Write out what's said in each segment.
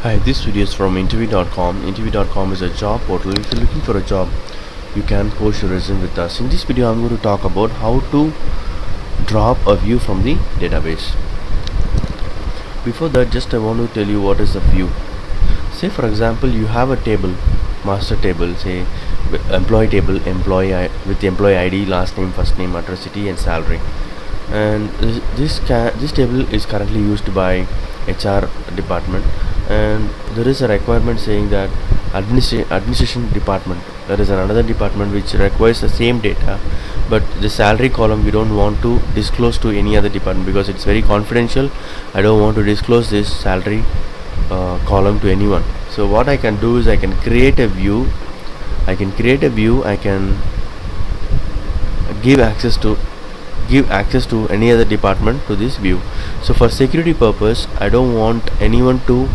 Hi, this video is from interview.com. Interview.com is a job portal. If you're looking for a job, you can post your resume with us. In this video, I'm going to talk about how to drop a view from the database. Before that, just I want to tell you what is a view. Say for example, you have a table, master table, say employee table, with the employee ID, last name, first name, address, city, and salary. And this table is currently used by HR department, and there is a requirement saying that administration department, there is another department which requires the same data, but the salary column we don't want to disclose to any other department because it's very confidential. I don't want to disclose this salary column to anyone. So what I can do is I can create a view. I can give access to any other department to this view. So for security purpose, I don't want anyone to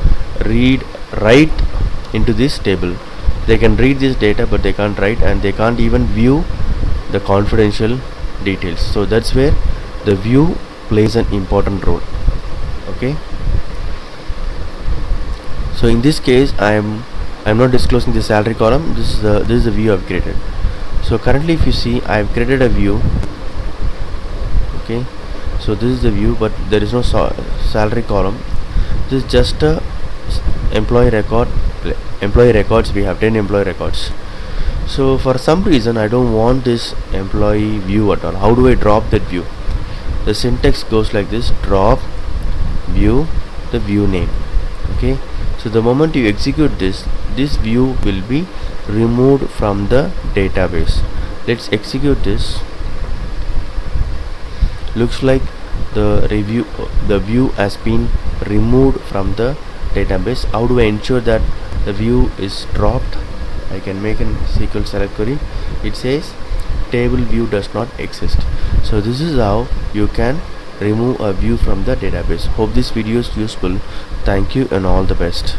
write into this table. They can read this data, but they can't write, and they can't even view the confidential details. So that's where the view plays an important role. Okay, so in this case I'm not disclosing the salary column. This is the view I've created. So currently, if you see, I've created a view. Okay, so this is the view, but there is no salary column. This is just a employee records. We have 10 employee records. So for some reason I don't want this employee view at all. How do I drop that view? The syntax goes like this: drop view, the view name. Okay, so the moment you execute this view will be removed from the database. Let's execute this. Looks like the view has been removed from the database. How do I ensure that the view is dropped? I can make a SQL select query. It says table view does not exist. So this is how you can remove a view from the database. Hope this video is useful. Thank you and all the best.